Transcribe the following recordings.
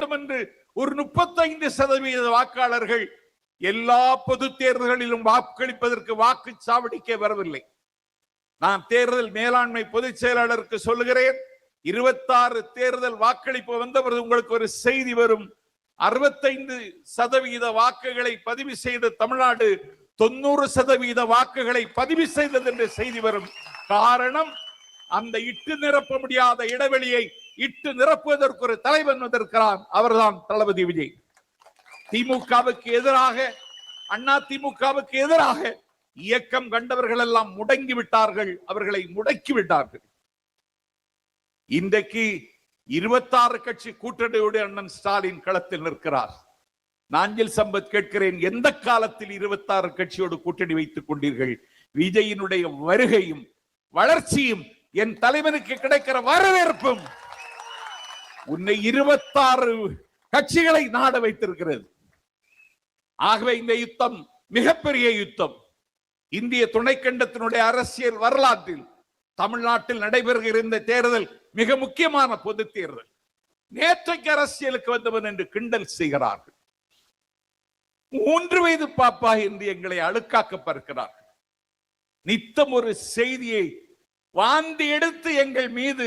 வேண்டும் என்று ஒரு 35% வாக்காளர்கள் எல்லா பொது தேர்தல்களிலும் வாக்களிப்பதற்கு வாக்குச்சாவடிக்கே வரவில்லை. நான் தேர்தல் மேலாண்மை பொதுச் செயலாளருக்கு சொல்லுகிறேன், 26 தேர்தல் வாக்களிப்பு வந்தபோது உங்களுக்கு ஒரு செய்தி வரும். 65% வாக்குகளை பதிவு செய்த தமிழ்நாடு 90% வாக்குகளை பதிவு செய்தது என்ற செய்தி வரும். காரணம், அந்த இட்டு நிரப்ப முடியாத இடைவெளியை இட்டு நிரப்புவதற்கு ஒரு தலைவன் வந்திருக்கிறான். அவர்தான் தளபதி விஜய். திமுகவுக்கு எதிராக, அண்ணா திமுகவுக்கு எதிராக இயக்கம் கண்டவர்கள் எல்லாம் முடங்கி விட்டார்கள், அவர்களை முடக்கி விட்டார்கள். இன்றைக்கு 26 கட்சி கூட்டணியோடு அண்ணன் ஸ்டாலின் களத்தில் நிற்கிறார். நாஞ்சில் சம்பத் கேட்கிறேன், எந்த காலத்தில் 26 கட்சியோடு கூட்டணி வைத்துக் கொண்டீர்கள்? விஜயினுடைய வருகையும் வளர்ச்சியும் என் தலைவனுக்கு கிடைக்கிற வரவேற்பும் உன்னை 26 கட்சிகளை நாட வைத்திருக்கிறது. ஆகவே இந்த யுத்தம் மிகப்பெரிய யுத்தம். இந்திய துணைக்கண்டத்தினுடைய அரசியல் வரலாற்றில் தமிழ்நாட்டில் நடைபெறுகிற இந்த தேர்தல் மிக முக்கியமான பொது தேர்தல். நேற்றைக்கு அரசியலுக்கு வந்தவன் என்று கிண்டல் செய்கிறார்கள். 3 வயது பாப்பா என்று எங்களை அழுக்காக்க பார்க்கிறார்கள். நித்தம் ஒரு செய்தியை வாந்தி எடுத்து எங்கள் மீது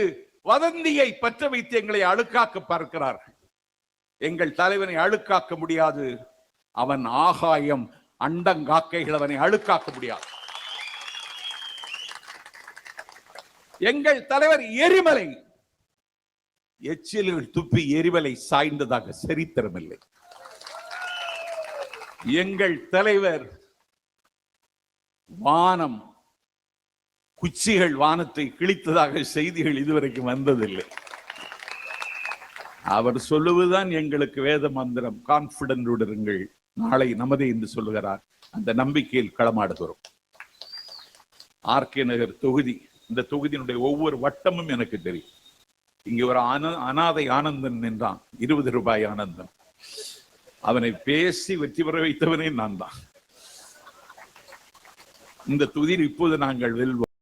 வதந்தியை பற்ற வைத்து எங்களை அழுக்காக்க பார்க்கிறார்கள். எங்கள் தலைவனை அழுக்காக்க முடியாது. அவன் ஆகாயம், அண்டங்காக்கைகள் அவனை அழுக்காக்க முடியாது. எங்கள் தலைவர் எரிமலை, எச்சில்கள் துப்பி எரிமலை சாய்ந்ததாக சரித்திரமில்லை. எங்கள் தலைவர் வானம், குச்சிகள் வானத்தை கிழித்ததாக செய்திகள் இதுவரைக்கும் வந்ததில்லை. அவர் சொல்லுவதுதான் எங்களுக்கு வேத மந்திரம். கான்பிடன்ட் இருங்கள், நாளை நமதே என்று சொல்லுகிறார். அந்த நம்பிக்கையில் களமாடுகிறோம். ஆர்கே நகர் தொகுதி, இந்த தொகுதியினுடைய ஒவ்வொரு வட்டமும் எனக்கு தெரியும். இங்கே ஒரு அனாதை ஆனந்தன் நின்றான், 20 ரூபாய் ஆனந்தன். அவனை பேசி வெற்றி பெற வைத்தவனே நான் தான். இந்த தொகுதியில் இப்போது நாங்கள் வெல்வோம்.